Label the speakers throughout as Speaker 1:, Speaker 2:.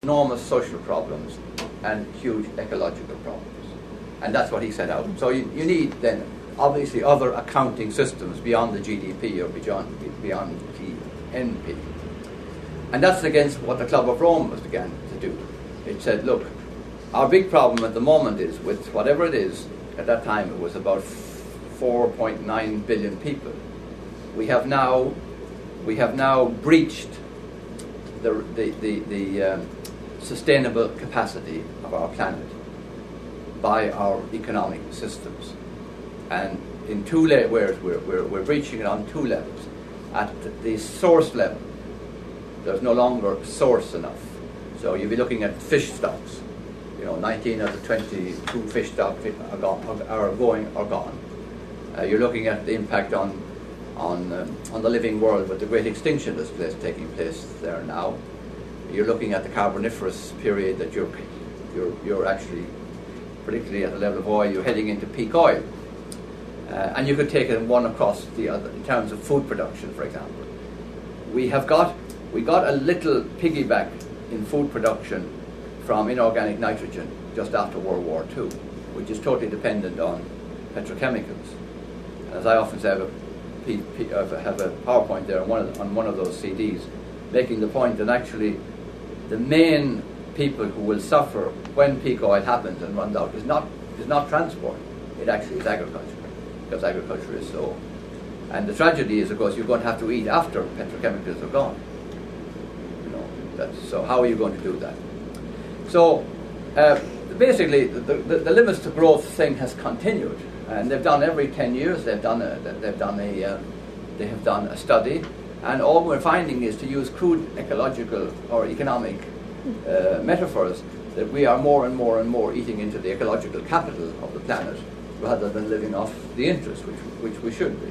Speaker 1: enormous social problems and huge ecological problems. And that's what he set out. So you need then obviously other accounting systems beyond the GDP or beyond GNP. And that's against what the Club of Rome began to do. It said, look, our big problem at the moment is with whatever it is, at that time it was about 4.9 billion people. We have now breached the sustainable capacity of our planet by our economic systems, and in two layers we're breaching it on two levels. At the source level, there's no longer source enough. So you'll be looking at fish stocks. 19 out of 22 fish stocks are gone. You're looking at the impact on the living world with the great extinction that's taking place there now. You're looking at the Carboniferous period that you're actually, particularly at the level of oil, you're heading into peak oil. And you could take it one across the other in terms of food production, for example. We got a little piggyback in food production from inorganic nitrogen just after World War II, which is totally dependent on petrochemicals. And as I often say, I have a PowerPoint there on one of those CDs, making the point that actually the main people who will suffer when peak oil happens and runs out is not transport. It actually is agriculture, because agriculture is so. And the tragedy is, of course, you're going to have to eat after petrochemicals are gone. So how are you going to do that? So basically, the limits to growth thing has continued, and they've done every 10 years. They have done a study, and all we're finding is, to use crude ecological or economic metaphors, that we are more and more and more eating into the ecological capital of the planet rather than living off the interest, which we should be.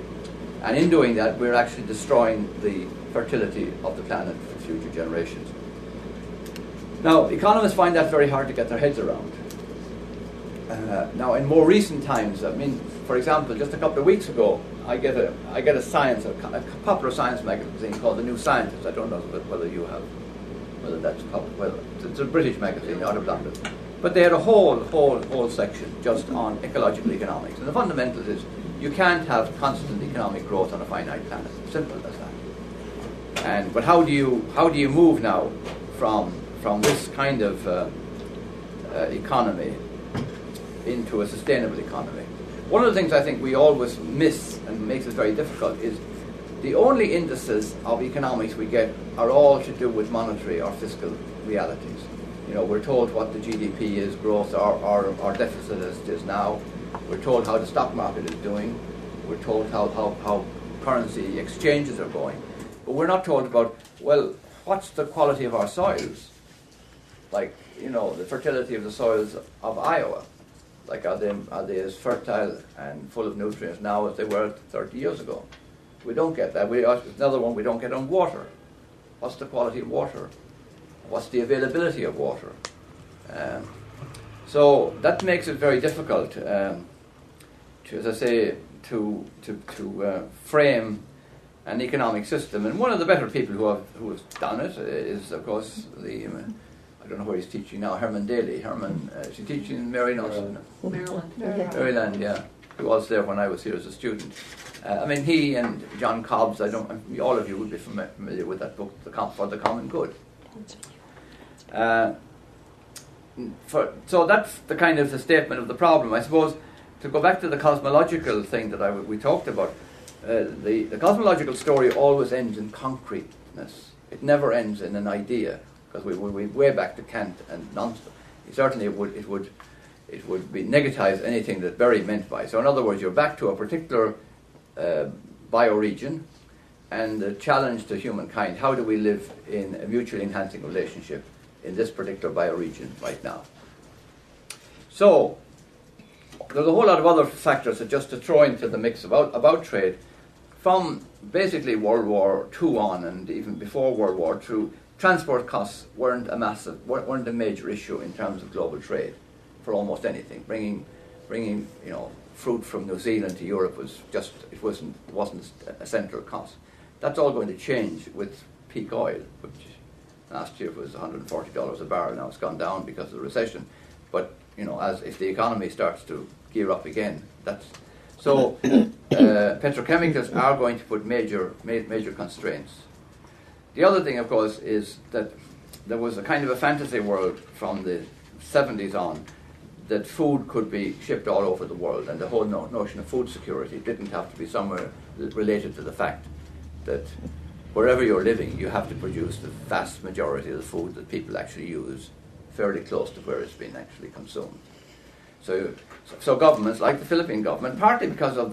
Speaker 1: And in doing that, we're actually destroying the fertility of the planet for future generations. Now, economists find that very hard to get their heads around. Now, in more recent times, for example, just a couple of weeks ago, I get a popular science magazine called The New Scientist. I don't know whether you have, whether that's public. Well, it's a British magazine out of London. But they had a whole section just on ecological economics. And the fundamentals is, you can't have constant economic growth on a finite planet. Simple as that. But how do you move now from this kind of economy into a sustainable economy? One of the things I think we always miss and makes it very difficult is the only indices of economics we get are all to do with monetary or fiscal realities. We're told what the GDP is, growth, our deficit is now. We're told how the stock market is doing. We're told how currency exchanges are going. But we're not told about, well, what's the quality of our soils? Like, the fertility of the soils of Iowa. Like, are they as fertile and full of nutrients now as they were 30 years ago? We don't get that. Another one we don't get on water. What's the quality of water? What's the availability of water? So that makes it very difficult, to frame an economic system. And one of the better people who has done it is, of course, I don't know where he's teaching now, Herman Daly. Is he teaching in Maryland? Maryland, yeah. He was there when I was here as a student. He and John Cobbs, all of you would be familiar with that book, For the Common Good. So that's the kind of the statement of the problem. I suppose, to go back to the cosmological thing that we talked about, the cosmological story always ends in concreteness. It never ends in an idea, because we way back to Kant and nonsense. Certainly it would be negatize anything that Berry meant by. So in other words, you're back to a particular bioregion, and the challenge to humankind: how do we live in a mutually enhancing relationship in this particular bioregion right now? So there's a whole lot of other factors that just to throw into the mix about trade. From basically World War II on, and even before World War II, transport costs weren't a major issue in terms of global trade for almost anything. Bringing fruit from New Zealand to Europe wasn't a central cost. That's all going to change with peak oil, which Last year it was $140 a barrel. Now it's gone down because of the recession. But as if the economy starts to gear up again, petrochemicals are going to put major constraints. The other thing, of course, is that there was a kind of a fantasy world from the 70s on that food could be shipped all over the world, and the whole notion of food security didn't have to be somewhere related to the fact that wherever you're living, you have to produce the vast majority of the food that people actually use fairly close to where it's been actually consumed. So governments, like the Philippine government, partly because of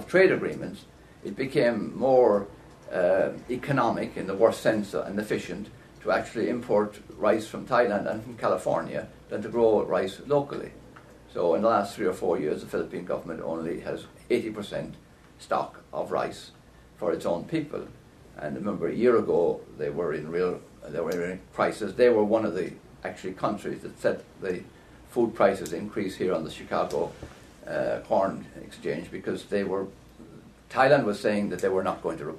Speaker 1: trade agreements, it became more economic in the worst sense and efficient to actually import rice from Thailand and from California than to grow rice locally. So in the last 3 or 4 years, the Philippine government only has 80% stock of rice for its own people. And remember, a year ago they were in crisis. They were one of the actually countries that set the food prices increase here on the Chicago corn exchange, because Thailand was saying that they were not going to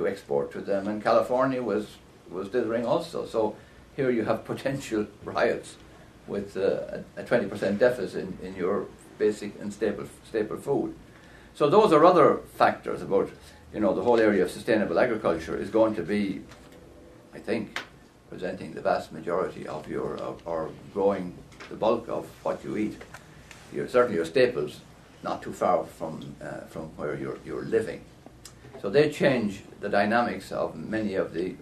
Speaker 1: export to them, and California was dithering also. So here you have potential riots with a 20% deficit in your basic and staple food. So those are other factors about the whole area of sustainable agriculture is going to be, I think, presenting the vast majority of or growing the bulk of what you eat. Certainly your staples, not too far from where you're living. So they change the dynamics of many of the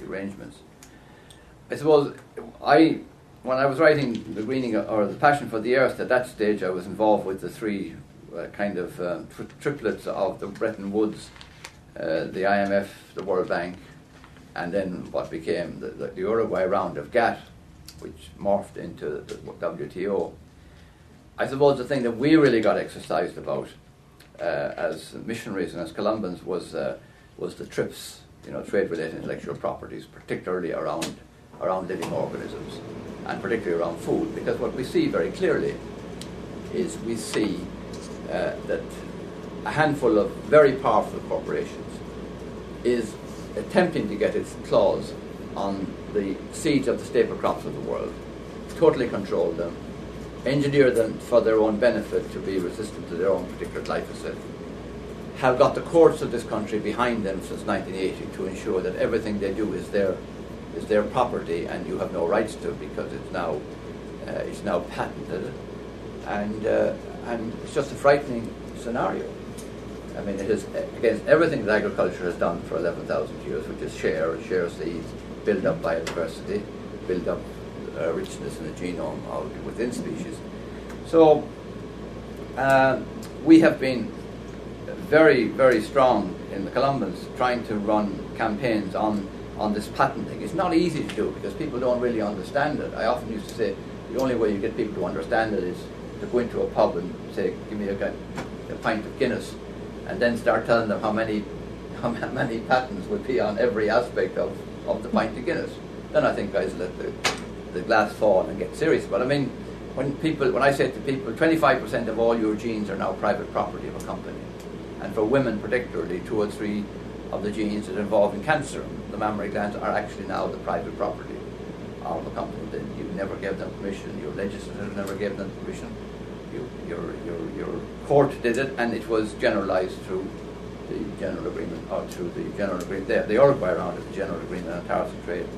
Speaker 1: arrangements. I suppose when I was writing The Greening or The Passion for the Earth, at that stage I was involved with the three triplets of the Bretton Woods, the IMF, the World Bank, and then what became the Uruguay round of GATT, which morphed into the WTO. I suppose the thing that we really got exercised about as missionaries and as Columbans was the TRIPS, trade-related intellectual properties, particularly around living organisms, and particularly around food, because what we see very clearly is we see that a handful of very powerful corporations is attempting to get its claws on the seeds of the staple crops of the world, totally control them, engineer them for their own benefit to be resistant to their own particular glyphosate, have got the courts of this country behind them since 1980 to ensure that everything they do is their property and you have no rights to, because it's now patented, and it's just a frightening scenario. I mean, it is against everything that agriculture has done for 11,000 years, which is share seeds, build up biodiversity, build up richness in the genome within species. So we have been very, very strong in the Columbans trying to run campaigns on this patenting. It's not easy to do because people don't really understand it. I often used to say the only way you get people to understand it is to go into a pub and say, give me a pint of Guinness, and then start telling them how many patents would be on every aspect of the pint of Guinness. Then I think guys let the glass fall and get serious. But I mean, when I say to people, 25% of all your genes are now private property of a company, and for women particularly, 2 or 3 of the genes that are involved in cancer, the mammary glands, are actually now the private property of a company. That you never gave them permission, your legislature never gave them permission. Your court did it, and it was generalized through the general agreement, or through the general agreement. The Uruguay round is the general agreement on tariffs and trade.